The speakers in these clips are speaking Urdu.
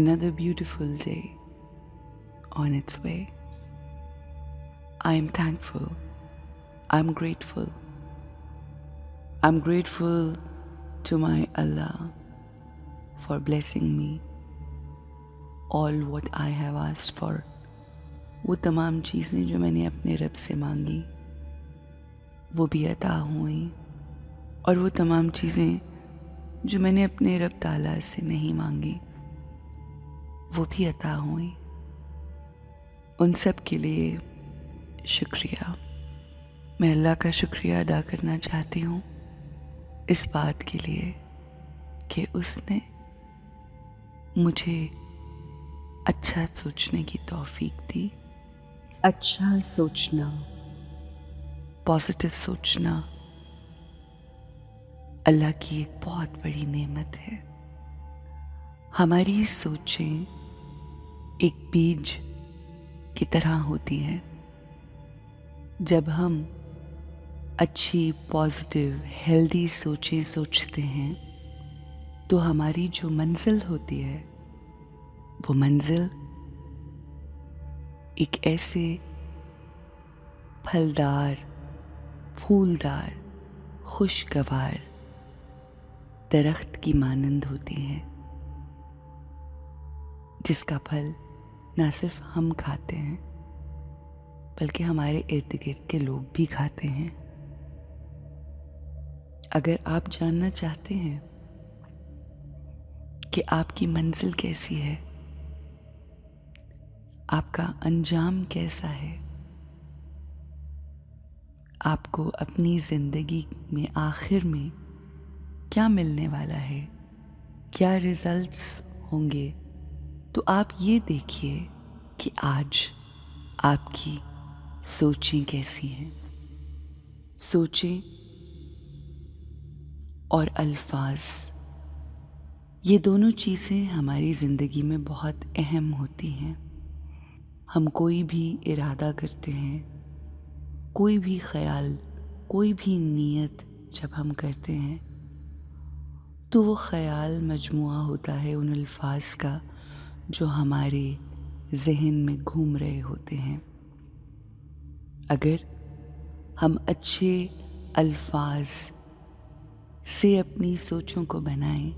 Another beautiful day on its way. I am thankful. I'm grateful. I'm grateful to my Allah for blessing me all what I have asked for. وہ تمام چیزیں جو میں نے اپنے رب سے مانگی وہ بھی عطا ہوئیں، اور وہ تمام چیزیں جو میں نے اپنے رب تعالیٰ سے نہیں مانگی وہ بھی عطا ہوئیں۔ ان سب کے لیے شکریہ۔ میں اللہ کا شکریہ ادا کرنا چاہتی ہوں اس بات کے لیے کہ اس نے مجھے اچھا سوچنے کی توفیق دی۔ اچھا سوچنا، پازیٹیو سوچنا اللہ کی ایک بہت بڑی نعمت ہے۔ ہماری سوچیں ایک بیج کی طرح ہوتی ہیں۔ جب ہم اچھی پازیٹیو ہیلدی سوچیں سوچتے ہیں تو ہماری جو منزل ہوتی ہے وہ منزل ایک ایسے پھلدار، پھولدار، خوشگوار درخت کی مانند ہوتی ہے جس کا پھل نہ صرف ہم کھاتے ہیں بلکہ ہمارے ارد گرد کے لوگ بھی کھاتے ہیں۔ اگر آپ جاننا چاہتے ہیں کہ آپ کی منزل کیسی ہے، آپ کا انجام کیسا ہے، آپ کو اپنی زندگی میں آخر میں کیا ملنے والا ہے، کیا ریزلٹس ہوں گے، تو آپ یہ دیکھیے کہ آج آپ کی سوچیں کیسی ہیں۔ سوچیں اور الفاظ، یہ دونوں چیزیں ہماری زندگی میں بہت اہم ہوتی ہیں۔ ہم کوئی بھی ارادہ کرتے ہیں، کوئی بھی خیال، کوئی بھی نیت جب ہم کرتے ہیں تو وہ خیال مجموعہ ہوتا ہے ان الفاظ کا جو ہمارے ذہن میں گھوم رہے ہوتے ہیں۔ اگر ہم اچھے الفاظ سے اپنی سوچوں کو بنائیں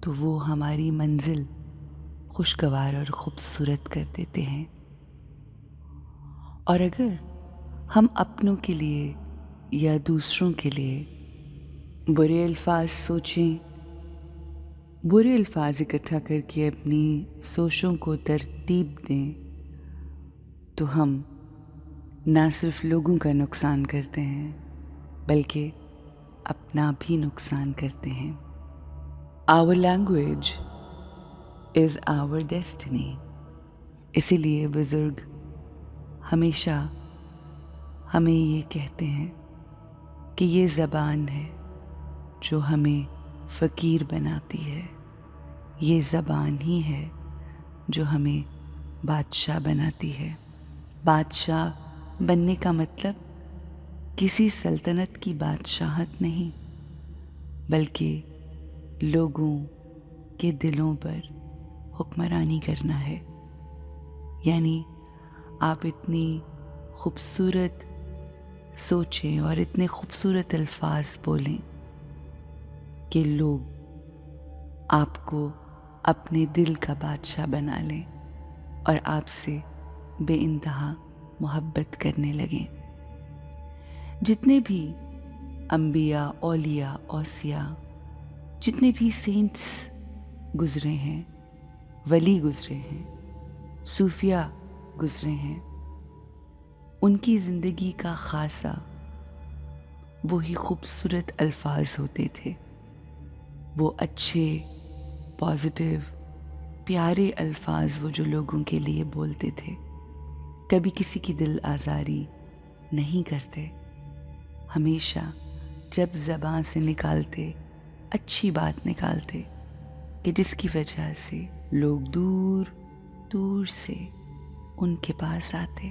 تو وہ ہماری منزل خوشگوار اور خوبصورت کر دیتے ہیں، اور اگر ہم اپنوں کے لیے یا دوسروں کے لیے برے الفاظ سوچیں، برے الفاظ اکٹھا کر کے اپنی سوچوں کو ترتیب دیں تو ہم نہ صرف لوگوں کا نقصان کرتے ہیں بلکہ اپنا بھی نقصان کرتے ہیں۔ Our language is our destiny۔ اسی لیے بزرگ ہمیشہ ہمیں یہ کہتے ہیں کہ یہ زبان ہے جو ہمیں فقیر بناتی ہے، یہ زبان ہی ہے جو ہمیں بادشاہ بناتی ہے۔ بادشاہ بننے کا مطلب کسی سلطنت کی بادشاہت نہیں بلکہ لوگوں کے دلوں پر حکمرانی کرنا ہے۔ یعنی آپ اتنی خوبصورت سوچیں اور اتنے خوبصورت الفاظ بولیں کہ لوگ آپ کو اپنے دل کا بادشاہ بنا لیں اور آپ سے بے انتہا محبت کرنے لگیں۔ جتنے بھی انبیاء، اولیاء، اوصیاء، جتنے بھی سینٹس گزرے ہیں، ولی گزرے ہیں، صوفیاء گزرے ہیں، ان کی زندگی کا خاصہ وہی خوبصورت الفاظ ہوتے تھے۔ وہ اچھے، پازیٹیو، پیارے الفاظ وہ جو لوگوں کے لیے بولتے تھے، کبھی کسی کی دل آزاری نہیں کرتے، ہمیشہ جب زبان سے نکالتے اچھی بات نکالتے کہ جس کی وجہ سے لوگ دور دور سے ان کے پاس آتے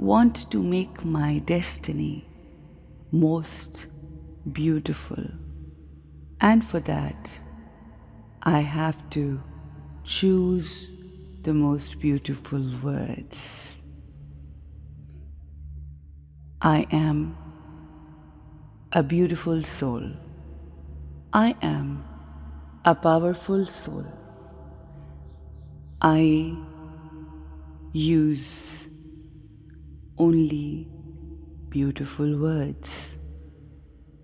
want to make my destiny most beautiful, and for that I have to choose the most beautiful words. I am a beautiful soul. I am a powerful soul. I use only beautiful words.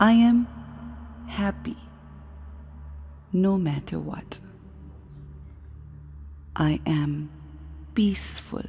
I am happy no matter what. I am peaceful.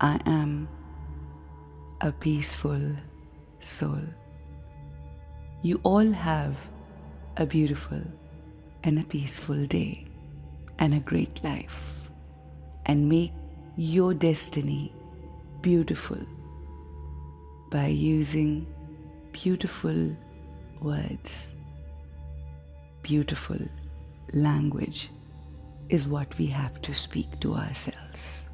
I am a peaceful soul. You all have a beautiful and a peaceful day and a great life, and make your destiny beautiful by using beautiful words. Beautiful language is what we have to speak to ourselves.